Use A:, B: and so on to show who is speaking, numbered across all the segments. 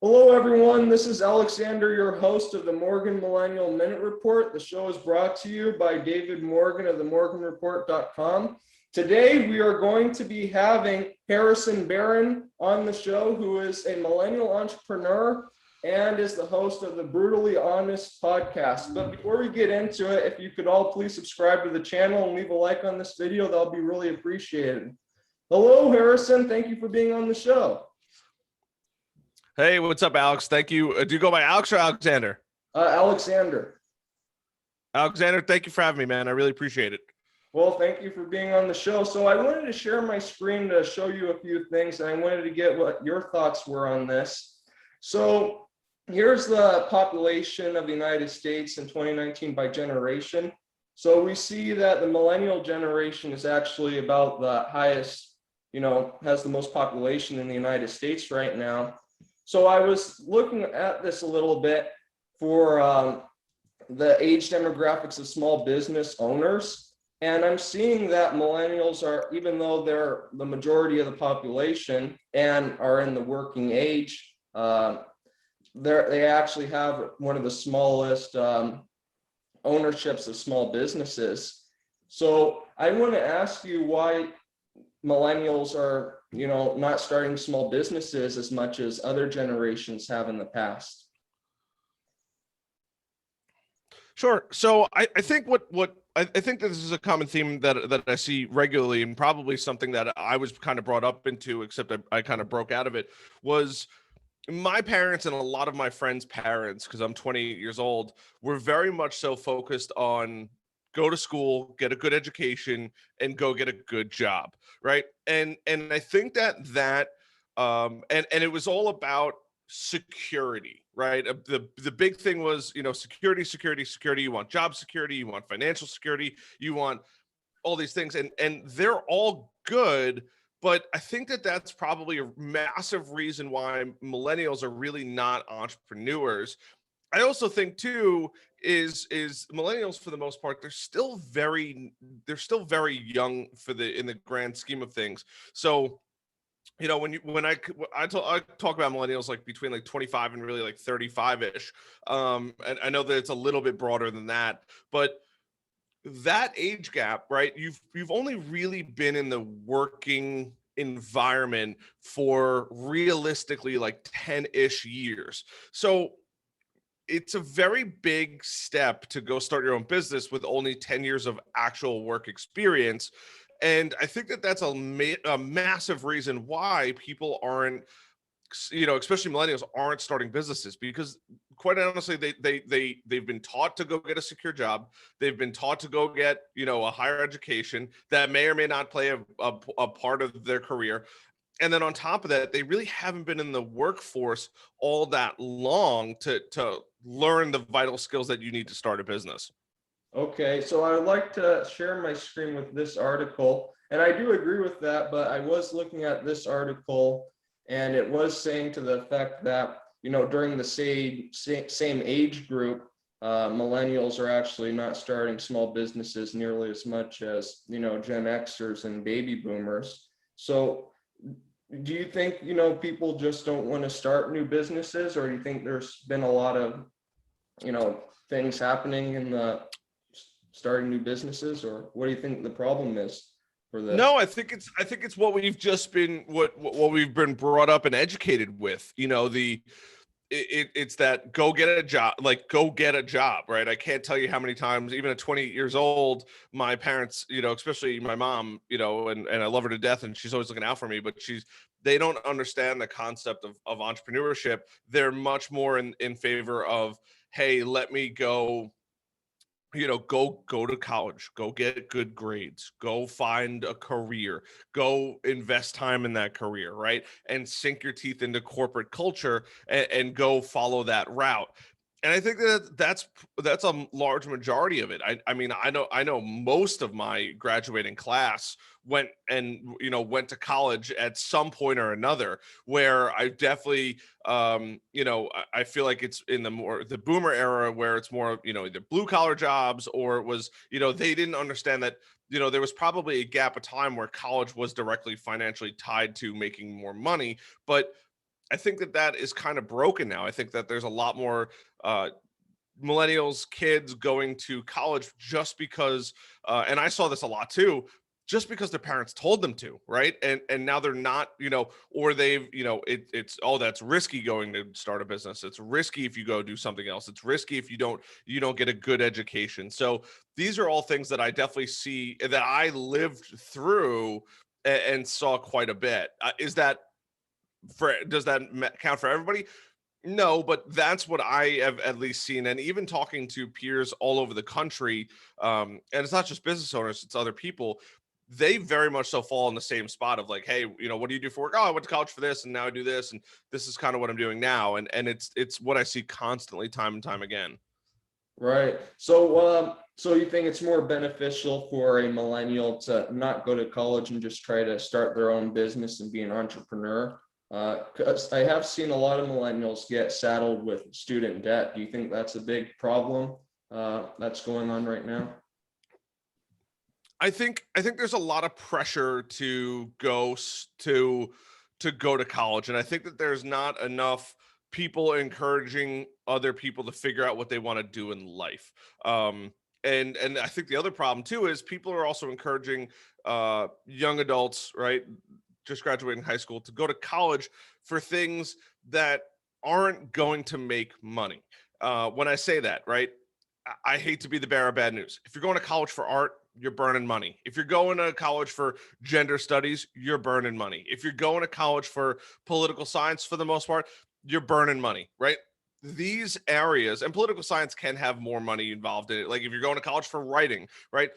A: Hello, everyone. This is Alexander, your host of the Morgan Millennial Minute Report. The show is brought to you by David Morgan of themorganreport.com. Today, we are going to be having Harrison Barron on the show, who is a millennial entrepreneur and is the host of the Brutally Honest podcast. But before we get into it, if you could all please subscribe to the channel and leave a like on this video, that'll be really appreciated. Hello, Harrison. Thank you for being on the show.
B: Hey, what's up, Alex? Thank you. Do you go by Alex or Alexander?
A: Alexander.
B: Alexander, thank you for having me, man. I really appreciate it.
A: Well, thank you for being on the show. So I wanted to share my screen to show you a few things, and I wanted to get what your thoughts were on this. So here's the population of the United States in 2019 by generation. So we see that the millennial generation is actually about the highest, has the most population in the United States right now. So I was looking at this a little bit for the age demographics of small business owners. And I'm seeing that millennials are, even though they're the majority of the population and are in the working age, they actually have one of the smallest ownerships of small businesses. So I want to ask you why millennials are, not starting small businesses as much as other generations have in the past.
B: Sure. So I think I think that this is a common theme that I see regularly, and probably something that I was kind of brought up into, except I kind of broke out of it, was my parents and a lot of my friends' parents, because I'm 28 years old, were very much so focused on go to school, get a good education, and go get a good job, right? And I think that and it was all about security, right? The big thing was, security. You want job security, you want financial security, you want all these things, and they're all good. But I think that that's probably a massive reason why millennials are really not entrepreneurs. I also think too is millennials, for the most part, they're still very young in the grand scheme of things. So, when I talk about millennials like between like 25 and really like 35ish, and I know that it's a little bit broader than that, but that age gap, right? You've only really been in the working environment for realistically like 10-ish years. So it's a very big step to go start your own business with only 10 years of actual work experience. And I think that that's a massive reason why people aren't, especially millennials, aren't starting businesses, because quite honestly, they've been taught to go get a secure job. They've been taught to go get, a higher education that may or may not play a part of their career. And then on top of that, they really haven't been in the workforce all that long to learn the vital skills that you need to start a business.
A: Okay, so I would like to share my screen with this article, and I do agree with that, but I was looking at this article, and it was saying to the effect that, during the same age group, millennials are actually not starting small businesses nearly as much as, Gen Xers and baby boomers. So do you think, people just don't want to start new businesses, or do you think there's been a lot of, things happening in the starting new businesses, or what do you think the problem is for this?
B: No, I think it's what we've just been what we've been brought up and educated with. It's that go get a job, right? I can't tell you how many times, even at 28 years old, my parents, especially my mom, and I love her to death, and she's always looking out for me, but they don't understand the concept of entrepreneurship. They're much more in favor of, hey, let me go, go to college, go get good grades, go find a career, go invest time in that career, right? And sink your teeth into corporate culture and go follow that route. And I think that's a large majority of it. I mean, I know most of my graduating class went to college at some point or another, where I definitely, I feel like it's in the boomer era, where it's more, either blue collar jobs, or it was, they didn't understand that, there was probably a gap of time where college was directly financially tied to making more money. But I think that that is kind of broken now. I think that there's a lot more millennials, kids going to college just because, and I saw this a lot too, just because their parents told them to, right? And now they're not, or they've, it's oh, that's risky going to start a business. It's risky if you go do something else. It's risky if you don't get a good education. So these are all things that I definitely see that I lived through and saw quite a bit. Is that does that count for everybody? No, but that's what I have at least seen. And even talking to peers all over the country, and it's not just business owners, it's other people. They very much so fall in the same spot of like, hey, what do you do for work? Oh, I went to college for this and now I do this. And this is kind of what I'm doing now. And it's what I see constantly time and time again.
A: Right. So you think it's more beneficial for a millennial to not go to college and just try to start their own business and be an entrepreneur? Because I have seen a lot of millennials get saddled with student debt. Do you think that's a big problem that's going on right now?
B: I think there's a lot of pressure to go to college, and I think that there's not enough people encouraging other people to figure out what they want to do in life. And I think the other problem too is people are also encouraging young adults, right, just graduating high school, to go to college for things that aren't going to make money. When I say that, right, I hate to be the bearer of bad news. If you're going to college for art, you're burning money. If you're going to college for gender studies, you're burning money. If you're going to college for political science, for the most part, you're burning money, right? These areas, and political science can have more money involved in it. Like if you're going to college for writing, right?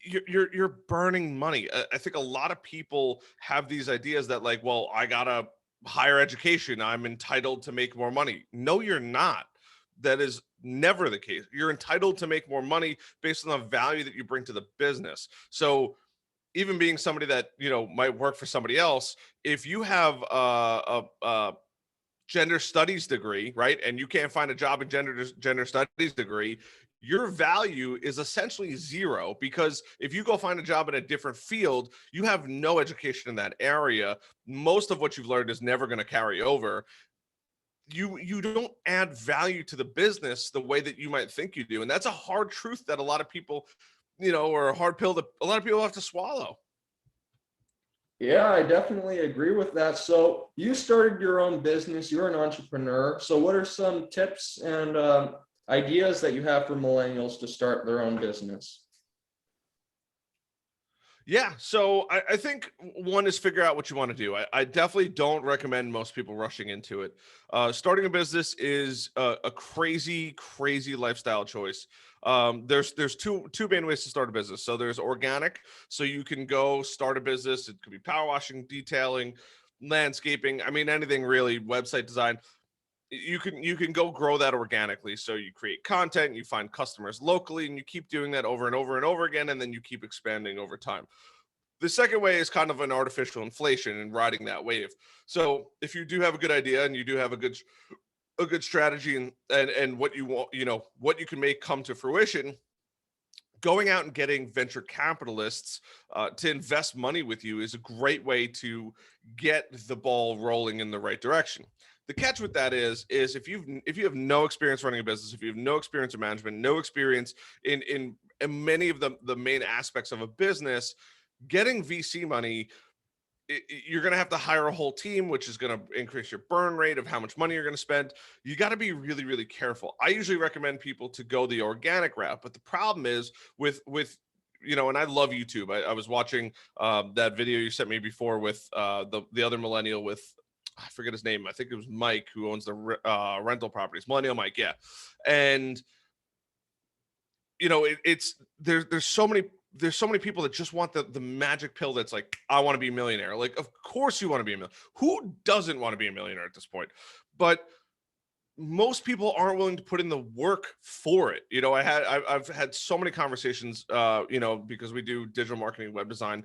B: You're burning money. I think a lot of people have these ideas that like, well, I got a higher education, I'm entitled to make more money. No, you're not. That is never the case. You're entitled to make more money based on the value that you bring to the business. So even being somebody that might work for somebody else, if you have a gender studies degree, right, and you can't find a job in gender studies degree, your value is essentially zero, because if you go find a job in a different field, you have no education in that area. Most of what you've learned is never going to carry over. You don't add value to the business the way that you might think you do, and that's a hard truth that a lot of people, or a hard pill that a lot of people have to swallow.
A: Yeah, I definitely agree with that. So you started your own business, you're an entrepreneur. So what are some tips and ideas that you have for millennials to start their own business?
B: Yeah, so I think one is figure out what you want to do. I definitely don't recommend most people rushing into it. Starting a business is a crazy, crazy lifestyle choice. There's two main ways to start a business. So there's organic, so you can go start a business. It could be power washing, detailing, landscaping. I mean, anything really, website design. You can go grow that organically. So you create content, you find customers locally, and you keep doing that over and over and over again, and then you keep expanding over time. The second way is kind of an artificial inflation and riding that wave. So if you do have a good idea and you do have a good strategy, and what you want, what you can make come to fruition, going out and getting venture capitalists to invest money with you is a great way to get the ball rolling in the right direction. The catch with that is if you have no experience running a business, if you have no experience in management, no experience in many of the main aspects of a business, getting VC money, you're going to have to hire a whole team, which is going to increase your burn rate of how much money you're going to spend. You got to be really, really careful. I usually recommend people to go the organic route, but the problem is with and I love YouTube. I was watching that video you sent me before with the other millennial with, I forget his name. I think it was Mike, who owns the rental properties. Millennial Mike, yeah. And it's there's so many people that just want the magic pill that's like, I want to be a millionaire. Like, of course you want to be a millionaire. Who doesn't want to be a millionaire at this point? But most people aren't willing to put in the work for it. I've had so many conversations, because we do digital marketing, web design,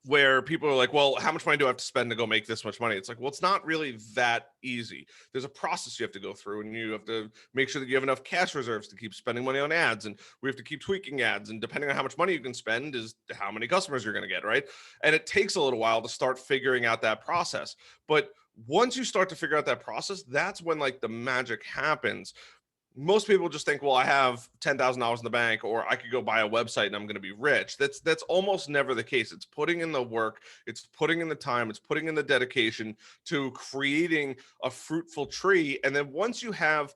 B: where people are like, well, how much money do I have to spend to go make this much money? It's like, well, it's not really that easy. There's a process you have to go through, and you have to make sure that you have enough cash reserves to keep spending money on ads. And we have to keep tweaking ads. And depending on how much money you can spend is how many customers you're going to get, right? And it takes a little while to start figuring out that process. But once you start to figure out that process, that's when like the magic happens. Most people just think, well, I have $10,000 in the bank, or I could go buy a website and I'm going to be rich. That's almost never the case. It's putting in the work, it's putting in the time, it's putting in the dedication to creating a fruitful tree. And then once you have,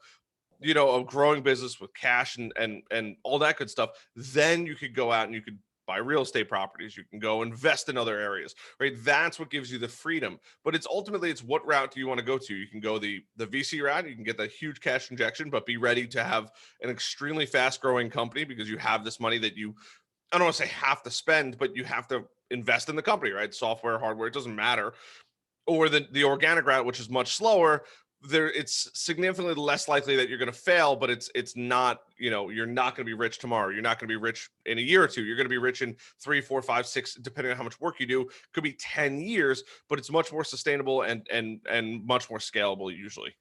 B: a growing business with cash and all that good stuff, then you could go out and you could buy real estate properties. You can go invest in other areas, right? That's what gives you the freedom. But it's ultimately, it's what route do you want to go to? You can go the VC route. You can get the huge cash injection, but be ready to have an extremely fast growing company because you have this money that you, I don't want to say have to spend, but you have to invest in the company, right? Software, hardware, it doesn't matter. Or the organic route, which is much slower. It's significantly less likely that you're going to fail, but it's not, you're not going to be rich tomorrow. You're not going to be rich in a year or two. You're going to be rich in 3, 4, 5, 6, depending on how much work you do. Could be 10 years, but it's much more sustainable and much more scalable usually.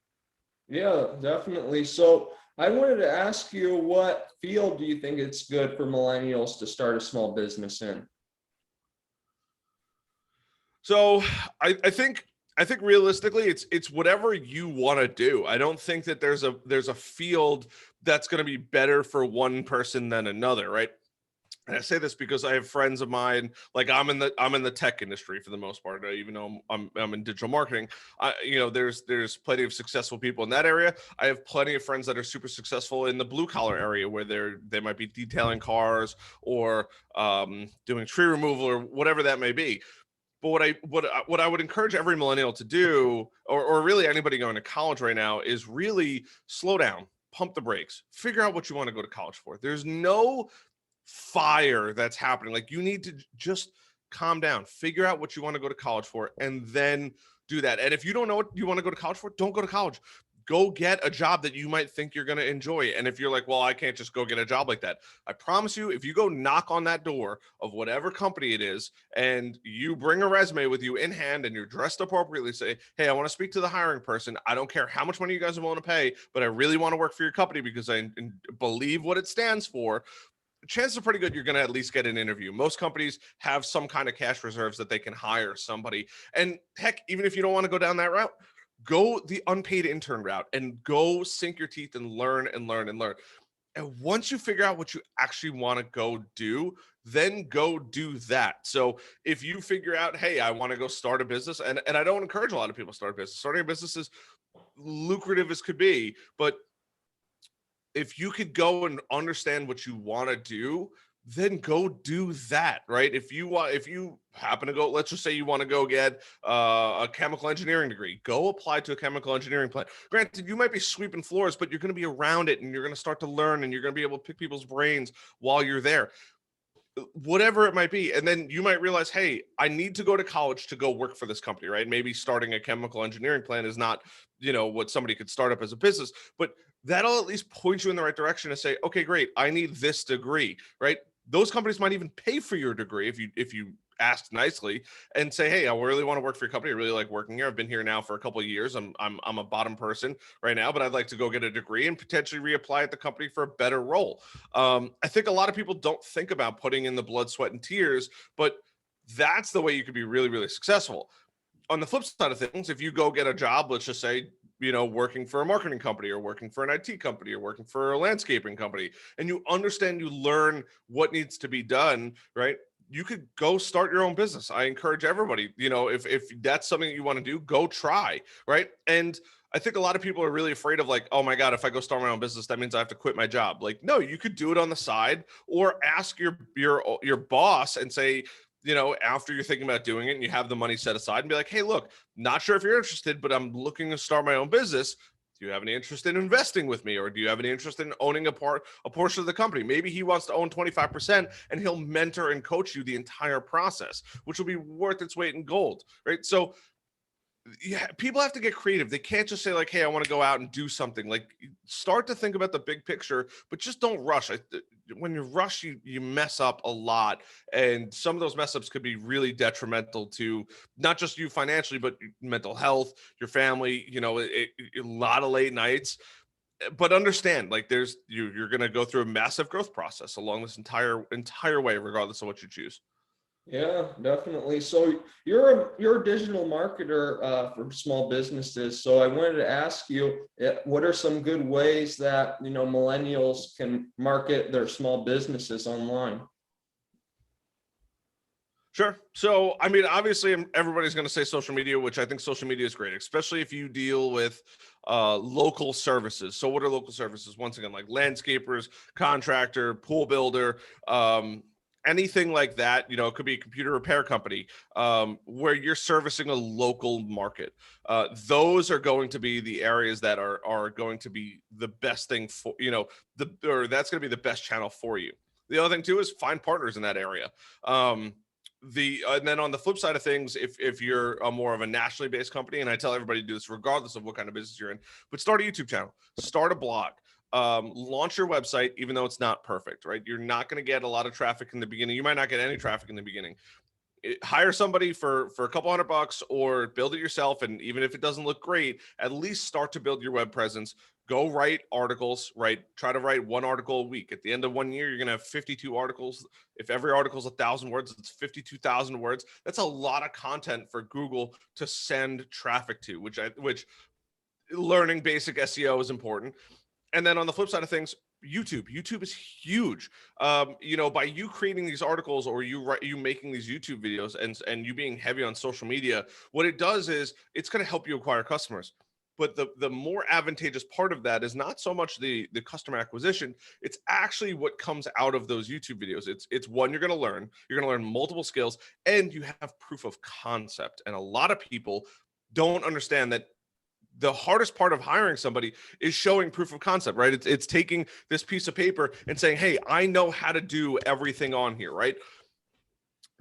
A: Yeah, definitely. So I wanted to ask you, what field do you think it's good for millennials to start a small business in?
B: So I think realistically it's whatever you want to do. I don't think that there's a field that's going to be better for one person than another, right? And I say this because I have friends of mine, like I'm in the tech industry for the most part, even though I'm in digital marketing. There's plenty of successful people in that area. I have plenty of friends that are super successful in the blue collar area, where they might be detailing cars or doing tree removal or whatever that may be. But what I would encourage every millennial to do, or really anybody going to college right now, is really slow down, pump the brakes, figure out what you want to go to college for. There's no fire that's happening. Like, you need to just calm down, figure out what you want to go to college for, and then do that. And if you don't know what you want to go to college for, don't go to college. Go get a job that you might think you're going to enjoy. And if you're like, well, I can't just go get a job like that, I promise you, if you go knock on that door of whatever company it is, and you bring a resume with you in hand and you're dressed appropriately, say, hey, I want to speak to the hiring person. I don't care how much money you guys are willing to pay, but I really want to work for your company because I believe what it stands for. Chances are pretty good you're going to at least get an interview. Most companies have some kind of cash reserves that they can hire somebody. And heck, even if you don't want to go down that route, go the unpaid intern route and go sink your teeth and learn and learn and learn. And once you figure out what you actually want to go do, then go do that. So if you figure out, hey, I want to go start a business, and I don't encourage a lot of people to start a business. Starting a business is lucrative as could be, but if you could go and understand what you want to do, then go do that, right? If you happen to go, let's just say you want to go get a chemical engineering degree, go apply to a chemical engineering plant. Granted, you might be sweeping floors, but you're going to be around it and you're going to start to learn and you're going to be able to pick people's brains while you're there, whatever it might be. And then you might realize, hey, I need to go to college to go work for this company, right? Maybe starting a chemical engineering plant is not, what somebody could start up as a business, but that'll at least point you in the right direction to say, okay, great, I need this degree, right? Those companies might even pay for your degree if you ask nicely and say, hey, I really want to work for your company. I really like working here. I've been here now for a couple of years. I'm a bottom person right now, but I'd like to go get a degree and potentially reapply at the company for a better role. I think a lot of people don't think about putting in the blood, sweat, and tears, but that's the way you could be really, really successful. On the flip side of things, if you go get a job, let's just say, working for a marketing company or working for an IT company or working for a landscaping company, and you understand, you learn what needs to be done, right? You could go start your own business. I encourage everybody, if that's something that you want to do, go try, right? And I think a lot of people are really afraid of, like, oh my God, if I go start my own business, that means I have to quit my job. Like, no, you could do it on the side, or ask your boss and say, after you're thinking about doing it and you have the money set aside, and be like, hey, look, not sure if you're interested, but I'm looking to start my own business. Do you have any interest in investing with me? Or do you have any interest in owning a portion of the company? Maybe he wants to own 25% and he'll mentor and coach you the entire process, which will be worth its weight in gold, right? So yeah, people have to get creative. They can't just say like, "Hey, I want to go out and do something." Like, start to think about the big picture, but just don't rush. When you rush, you mess up a lot, and some of those mess ups could be really detrimental to not just you financially, but mental health, your family. A lot of late nights. But understand, like, you're going to go through a massive growth process along this entire way, regardless of what you choose.
A: Yeah, definitely. So you're a digital marketer for small businesses. So I wanted to ask you, what are some good ways that millennials can market their small businesses online?
B: Sure. So, I mean, obviously, everybody's going to say social media, which I think social media is great, especially if you deal with local services. So, what are local services? Once again, like landscapers, contractor, pool builder, anything like that. It could be a computer repair company where you're servicing a local market. Those are going to be the areas that are going to be the best thing for or that's going to be the best channel for you. The other thing too is find partners in that area. And then on the flip side of things, if you're a more of a nationally based company, and I tell everybody to do this regardless of what kind of business you're in, but start a YouTube channel, start a blog, launch your website, even though it's not perfect, right? You're not going to get a lot of traffic in the beginning. You might not get any traffic in the beginning. Hire somebody for a couple $100 or build it yourself. And even if it doesn't look great, at least start to build your web presence. Go write articles, try to write one article a week. At the end of 1 year, you're going to have 52 articles. If every article is 1,000 words, it's 52,000 words. That's a lot of content for Google to send traffic to, which learning basic SEO is important. And then on the flip side of things, YouTube is huge. By you creating these articles or you making these YouTube videos and you being heavy on social media, what it does is it's going to help you acquire customers. But the more advantageous part of that is not so much the customer acquisition. It's actually what comes out of those YouTube videos. It's one, you're going to learn. You're going to learn multiple skills, and you have proof of concept. And a lot of people don't understand that the hardest part of hiring somebody is showing proof of concept, right? It's taking this piece of paper and saying, "Hey, I know how to do everything on here," right?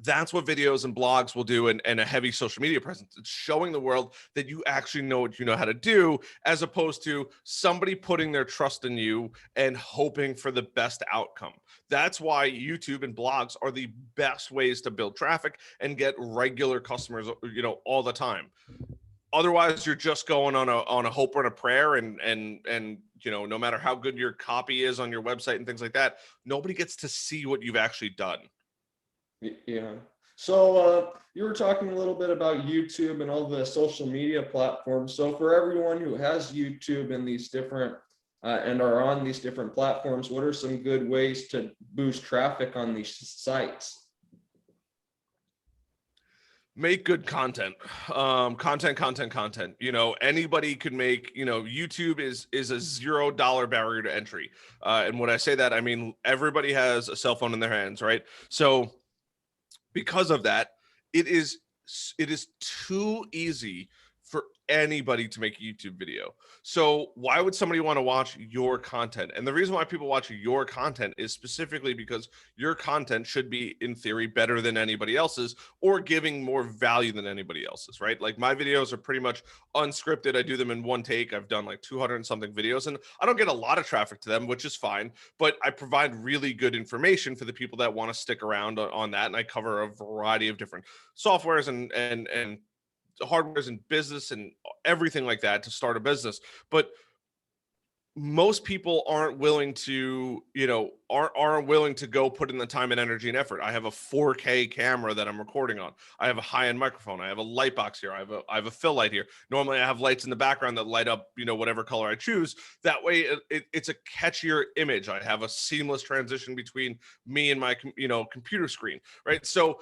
B: That's what videos and blogs will do, and a heavy social media presence. It's showing the world that you actually know what you know how to do, as opposed to somebody putting their trust in you and hoping for the best outcome. That's why YouTube and blogs are the best ways to build traffic and get regular customers, all the time. Otherwise, you're just going on a hope and a prayer, and no matter how good your copy is on your website and things like that, nobody gets to see what you've actually done.
A: Yeah. So you were talking a little bit about YouTube and all the social media platforms. So for everyone who has YouTube and these different and are on these different platforms, what are some good ways to boost traffic on these sites?
B: Make good content. Content. Anybody could make. YouTube is a $0 barrier to entry. And when I say that, I mean everybody has a cell phone in their hands, right? So because of that, it is too easy for anybody to make a YouTube video. So why would somebody want to watch your content? And the reason why people watch your content is specifically because your content should be, in theory, better than anybody else's, or giving more value than anybody else's, right? Like, my videos are pretty much unscripted. I do them in one take. I've done like 200 and something videos, and I don't get a lot of traffic to them, which is fine, but I provide really good information for the people that want to stick around on that. And I cover a variety of different softwares and hardwares and business and everything like that to start a business. But most people aren't willing to go put in the time and energy and effort. I have a 4K camera that I'm recording on. I have a high-end microphone. I have a light box here. I have a fill light here. Normally I have lights in the background that light up, whatever color I choose. That way it's a catchier image. I have a seamless transition between me and my computer screen, right? So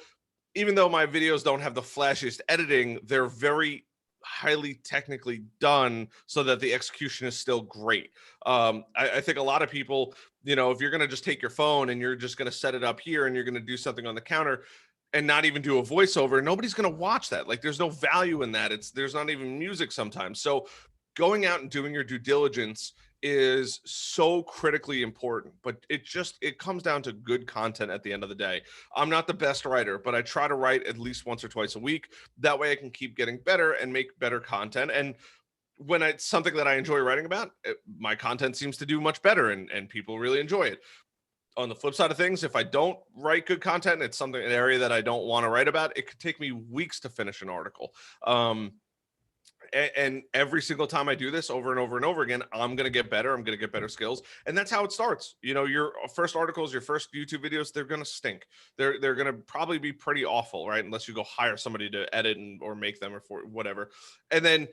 B: even though my videos don't have the flashiest editing, they're very highly technically done so that the execution is still great. I think a lot of people, if you're going to just take your phone and you're just going to set it up here and you're going to do something on the counter and not even do a voiceover, nobody's going to watch that. Like, there's no value in that. There's not even music sometimes. So going out and doing your due diligence is so critically important, but it comes down to good content at the end of the day. I'm not the best writer, but I try to write at least once or twice a week. That way I can keep getting better and make better content. And when it's something that I enjoy writing about, my content seems to do much better, and people really enjoy it. On the flip side of things, if I don't write good content, it's an area that I don't want to write about, it could take me weeks to finish an article. And every single time I do this over and over and over again, I'm going to get better. I'm going to get better skills. And that's how it starts. You know, your first articles, your first YouTube videos, they're going to stink. They're going to probably be pretty awful, right? Unless you go hire somebody to edit or make them or for whatever. And then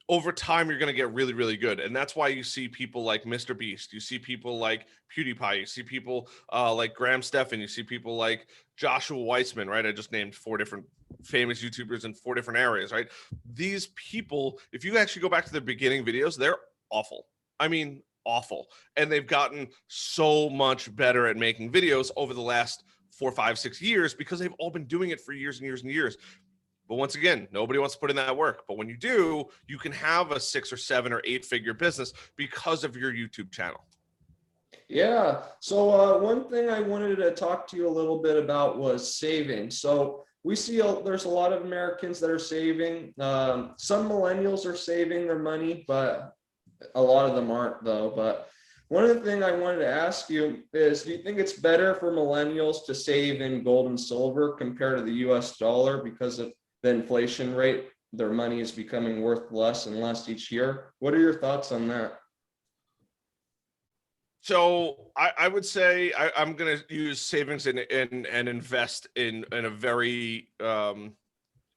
B: over time, you're going to get really, really good. And that's why you see people like Mr. Beast. You see people like PewDiePie. You see people like Graham Stephan. You see people like Joshua Weissman, right? I just named 4 different famous YouTubers in 4 different areas, right? These people, if you actually go back to their beginning videos, they're awful. I mean, awful. And they've gotten so much better at making videos over the last 4, 5, 6 years because they've all been doing it for years and years and years. But once again, nobody wants to put in that work. But when you do, you can have a 6 or 7 or 8 figure business because of your YouTube channel.
A: Yeah. So one thing I wanted to talk to you a little bit about was saving. So we see there's a lot of Americans that are saving. Some millennials are saving their money, but a lot of them aren't though. But one of the things I wanted to ask you is, do you think it's better for millennials to save in gold and silver compared to the US dollar because of the inflation rate? Their money is becoming worth less and less each year. What are your thoughts on that?
B: So I would say I'm going to use savings and invest in a very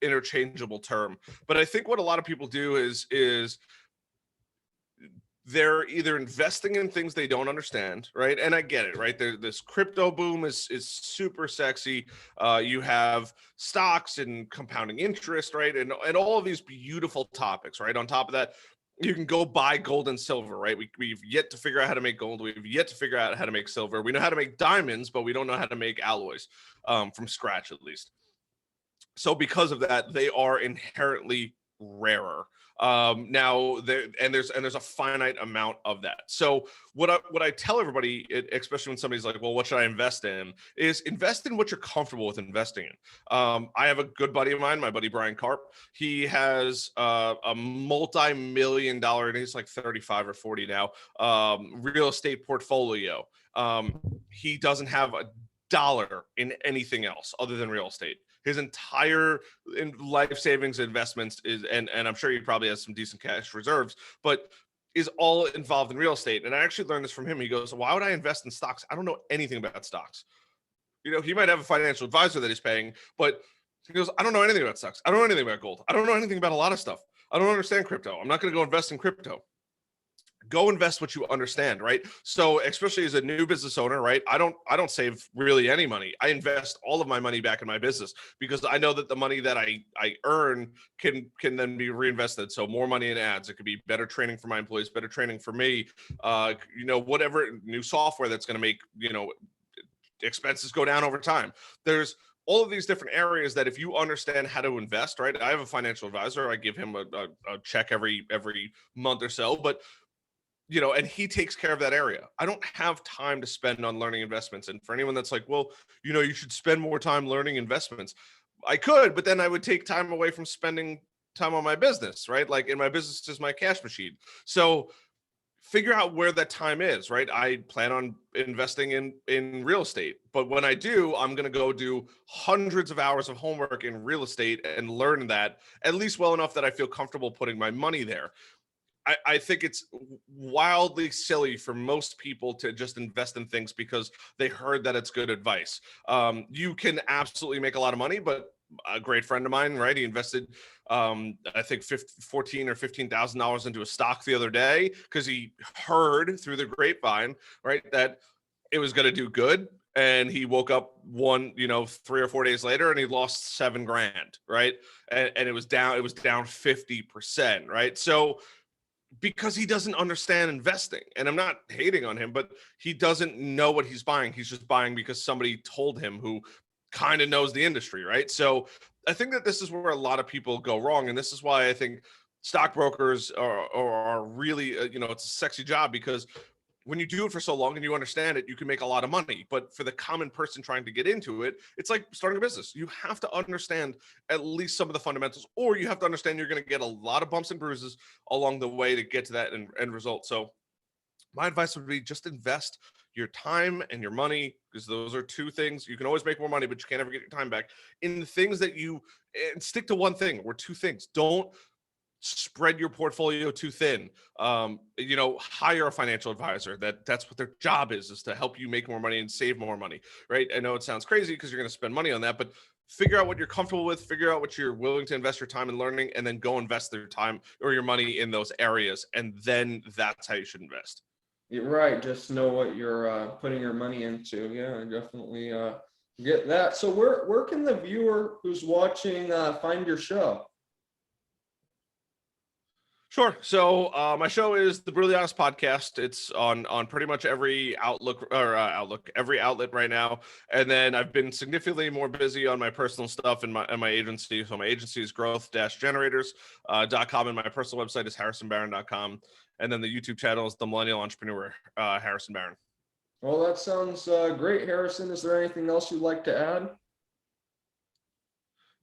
B: interchangeable term. But I think what a lot of people do is they're either investing in things they don't understand, right? And I get it, right? This crypto boom is super sexy. You have stocks and compounding interest, right? And all of these beautiful topics, right? On top of that, you can go buy gold and silver, right? We've yet to figure out how to make gold. We've yet to figure out how to make silver. We know how to make diamonds, but we don't know how to make alloys from scratch, at least. So because of that, they are inherently rarer. Now there's a finite amount of that. So what I tell everybody, especially when somebody's like, well, what should I invest in, is invest in what you're comfortable with investing in. I have a good buddy of mine, my buddy Brian Karp. He has a multi-million-dollar, and he's like 35 or 40 now, real estate portfolio. He doesn't have a dollar in anything else other than real estate. His entire life savings investments is, and I'm sure he probably has some decent cash reserves, but is all involved in real estate. And I actually learned this from him. He goes, why would I invest in stocks? I don't know anything about stocks. You know, he might have a financial advisor that he's paying, but he goes, I don't know anything about stocks. I don't know anything about gold. I don't know anything about a lot of stuff. I don't understand crypto. I'm not going to go invest in crypto. Go invest what you understand, right? So especially as a new business owner, right? I don't save really any money. I invest all of my money back in my business because I know that the money that I earn can then be reinvested. So more money in ads. It could be better training for my employees, better training for me, whatever new software that's going to make, expenses go down over time. There's all of these different areas that if you understand how to invest, right? I have a financial advisor. I give him a check every month or so, but and he takes care of that area. I don't have time to spend on learning investments. And for anyone that's like, well, you should spend more time learning investments. I could, but then I would take time away from spending time on my business, right? Like, in my business is my cash machine. So figure out where that time is, right? I plan on investing in real estate, but when I do, I'm going to go do hundreds of hours of homework in real estate and learn that at least well enough that I feel comfortable putting my money there. I think it's wildly silly for most people to just invest in things because they heard that it's good advice. You can absolutely make a lot of money, but a great friend of mine, right? He invested, I think $14,000 or $15,000 into a stock the other day because he heard through the grapevine, right, that it was going to do good. And he woke up 3 or 4 days later and he lost $7,000, right? And it was down 50%, right? So because he doesn't understand investing, and I'm not hating on him, but he doesn't know what he's buying. He's just buying because somebody told him who kind of knows the industry, right? So I think that this is where a lot of people go wrong. And this is why I think stockbrokers are really, it's a sexy job because when you do it for so long and you understand it, you can make a lot of money. But for the common person trying to get into it, it's like starting a business. You have to understand at least some of the fundamentals, or you have to understand you're going to get a lot of bumps and bruises along the way to get to that end result. So my advice would be just invest your time and your money, because those are two things. You can always make more money, but you can't ever get your time back, in the things that and stick to one thing or two things. Don't spread your portfolio too thin. Hire a financial advisor. That's what their job is to help you make more money and save more money, right? I know it sounds crazy because you're going to spend money on that, but figure out what you're comfortable with, figure out what you're willing to invest your time in learning, and then go invest their time or your money in those areas. And then that's how you should invest.
A: You're right. Just know what you're putting your money into. Yeah, I definitely get that. So where can the viewer who's watching find your show?
B: Sure. So my show is the Brutally Honest Podcast. It's on pretty much every every outlet right now. And then I've been significantly more busy on my personal stuff and my agency. So my agency is growth-generators.com, and my personal website is harrisonbarron.com. And then the YouTube channel is the Millennial Entrepreneur, Harrison Barron.
A: Well, that sounds great, Harrison. Is there anything else you'd like to add?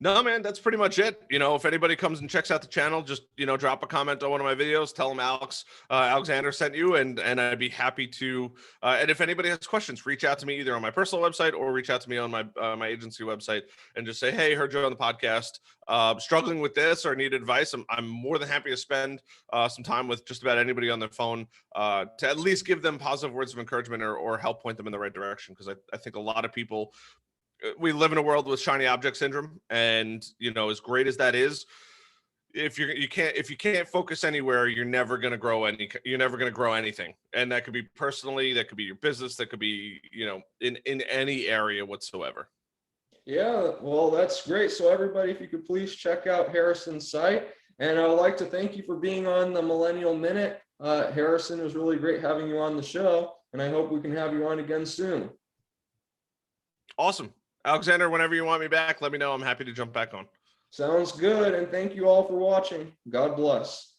B: No, man, that's pretty much it. If anybody comes and checks out the channel, just, drop a comment on one of my videos, tell them Alexander sent you, and I'd be happy to. And if anybody has questions, reach out to me either on my personal website or reach out to me on my agency website and just say, hey, heard you on the podcast, struggling with this or need advice. I'm more than happy to spend some time with just about anybody on their phone to at least give them positive words of encouragement or help point them in the right direction. Because I think a lot of people, we live in a world with shiny object syndrome, and as great as that is, if you can't focus anywhere, you're never going to grow anything. And that could be personally, that could be your business, that could be in any area whatsoever.
A: Yeah, well, that's great. So everybody, if you could please check out Harrison's site, and I would like to thank you for being on the Millennial Minute. Harrison, it was really great having you on the show, and I hope we can have you on again soon.
B: Awesome. Alexander, whenever you want me back, let me know. I'm happy to jump back on.
A: Sounds good. And thank you all for watching. God bless.